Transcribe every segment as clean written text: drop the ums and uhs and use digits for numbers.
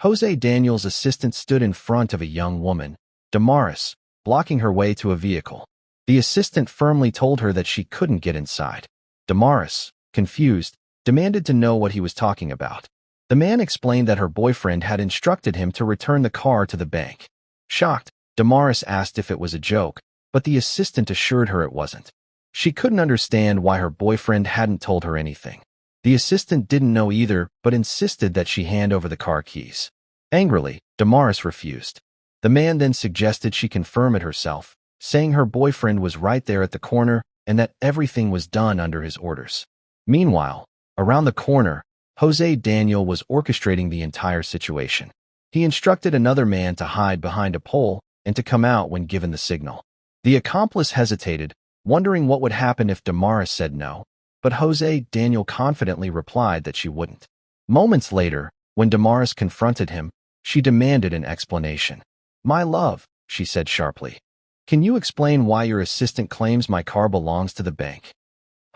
José Daniel's assistant stood in front of a young woman, Damaris, blocking her way to a vehicle. The assistant firmly told her that she couldn't get inside. Damaris, confused, demanded to know what he was talking about. The man explained that her boyfriend had instructed him to return the car to the bank. Shocked, Damaris asked if it was a joke, but the assistant assured her it wasn't. She couldn't understand why her boyfriend hadn't told her anything. The assistant didn't know either, but insisted that she hand over the car keys. Angrily, Damaris refused. The man then suggested she confirm it herself, saying her boyfriend was right there at the corner and that everything was done under his orders. Meanwhile, around the corner, José Daniel was orchestrating the entire situation. He instructed another man to hide behind a pole and to come out when given the signal. The accomplice hesitated, wondering what would happen if Damaris said no, but José Daniel confidently replied that she wouldn't. Moments later, when Damaris confronted him, she demanded an explanation. "My love," she said sharply, "can you explain why your assistant claims my car belongs to the bank?"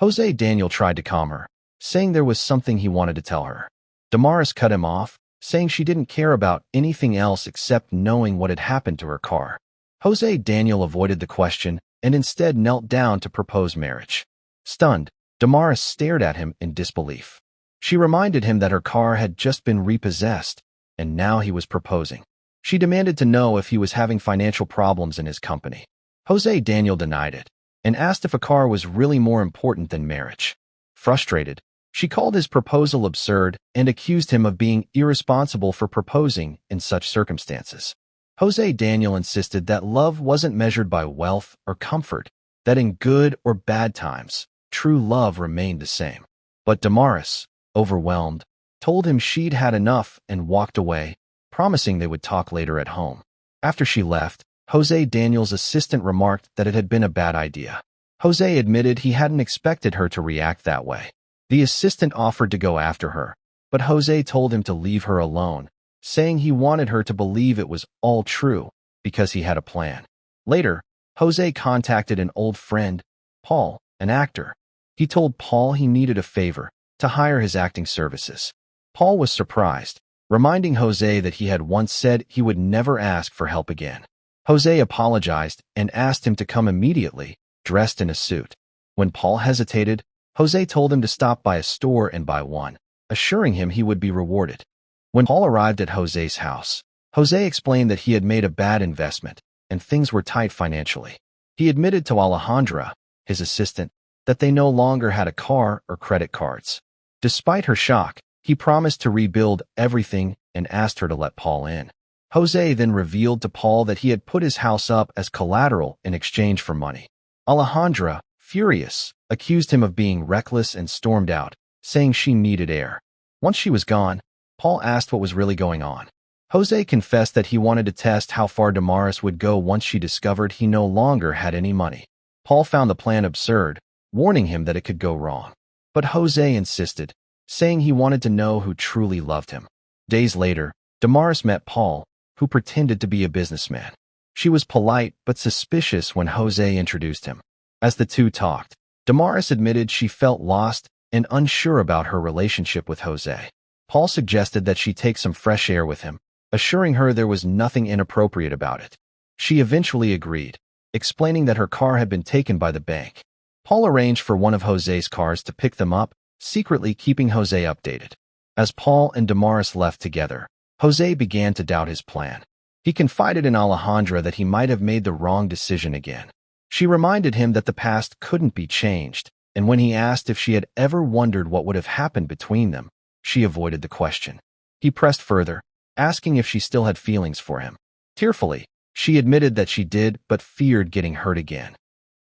José Daniel tried to calm her, saying there was something he wanted to tell her. Damaris cut him off, saying she didn't care about anything else except knowing what had happened to her car. José Daniel avoided the question and instead knelt down to propose marriage. Stunned, Damaris stared at him in disbelief. She reminded him that her car had just been repossessed, and now he was proposing. She demanded to know if he was having financial problems in his company. José Daniel denied it, and asked if a car was really more important than marriage. Frustrated, she called his proposal absurd and accused him of being irresponsible for proposing in such circumstances. José Daniel insisted that love wasn't measured by wealth or comfort, that in good or bad times, true love remained the same. But Damaris, overwhelmed, told him she'd had enough and walked away, promising they would talk later at home. After she left, José Daniel's assistant remarked that it had been a bad idea. José admitted he hadn't expected her to react that way. The assistant offered to go after her, but José told him to leave her alone, saying he wanted her to believe it was all true because he had a plan. Later, José contacted an old friend, Paul, an actor. He told Paul he needed a favor, to hire his acting services. Paul was surprised, reminding José that he had once said he would never ask for help again. José apologized and asked him to come immediately, dressed in a suit. When Paul hesitated, José told him to stop by a store and buy one, assuring him he would be rewarded. When Paul arrived at José's house, José explained that he had made a bad investment and things were tight financially. He admitted to Alejandra, his assistant, that they no longer had a car or credit cards. Despite her shock, he promised to rebuild everything and asked her to let Paul in. José then revealed to Paul that he had put his house up as collateral in exchange for money. Alejandra, furious, accused him of being reckless and stormed out, saying she needed air. Once she was gone, Paul asked what was really going on. José confessed that he wanted to test how far Damaris would go once she discovered he no longer had any money. Paul found the plan absurd, warning him that it could go wrong. But José insisted, saying he wanted to know who truly loved him. Days later, Damaris met Paul, who pretended to be a businessman. She was polite but suspicious when José introduced him. As the two talked, Damaris admitted she felt lost and unsure about her relationship with José. Paul suggested that she take some fresh air with him, assuring her there was nothing inappropriate about it. She eventually agreed, explaining that her car had been taken by the bank. Paul arranged for one of José's cars to pick them up, secretly keeping José updated. As Paul and Damaris left together, José began to doubt his plan. He confided in Alejandra that he might have made the wrong decision again. She reminded him that the past couldn't be changed, and when he asked if she had ever wondered what would have happened between them, she avoided the question. He pressed further, asking if she still had feelings for him. Tearfully, she admitted that she did but feared getting hurt again.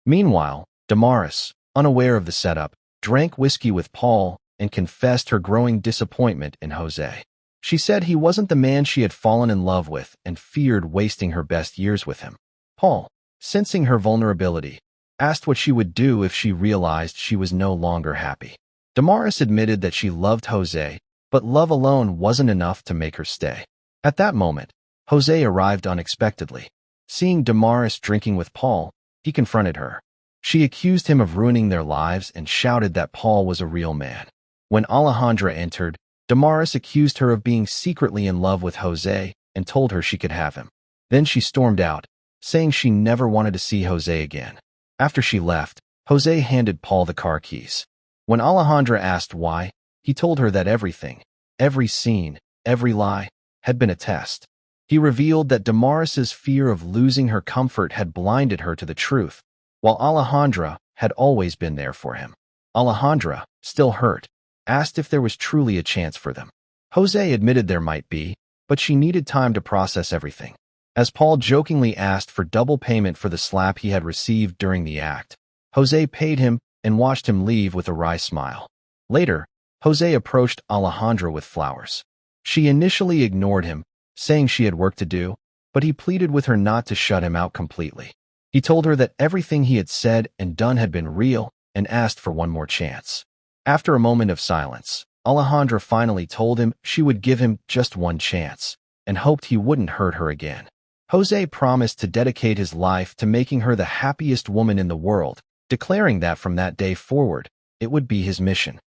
Meanwhile, Damaris, unaware of the setup, drank whiskey with Paul and confessed her growing disappointment in José. She said he wasn't the man she had fallen in love with and feared wasting her best years with him. Paul, sensing her vulnerability, asked what she would do if she realized she was no longer happy. Damaris admitted that she loved José, but love alone wasn't enough to make her stay. At that moment, José arrived unexpectedly. Seeing Damaris drinking with Paul, he confronted her. She accused him of ruining their lives and shouted that Paul was a real man. When Alejandra entered, Damaris accused her of being secretly in love with José and told her she could have him. Then she stormed out, saying she never wanted to see José again. After she left, José handed Paul the car keys. When Alejandra asked why, he told her that everything, every scene, every lie, had been a test. He revealed that Damaris's fear of losing her comfort had blinded her to the truth, while Alejandra had always been there for him. Alejandra, still hurt, asked if there was truly a chance for them. José admitted there might be, but she needed time to process everything. As Paul jokingly asked for double payment for the slap he had received during the act, José paid him and watched him leave with a wry smile. Later, José approached Alejandra with flowers. She initially ignored him, saying she had work to do, but he pleaded with her not to shut him out completely. He told her that everything he had said and done had been real and asked for one more chance. After a moment of silence, Alejandra finally told him she would give him just one chance and hoped he wouldn't hurt her again. José promised to dedicate his life to making her the happiest woman in the world, declaring that from that day forward, it would be his mission.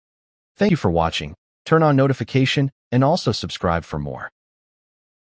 Thank you for watching. Turn on notification and also subscribe for more.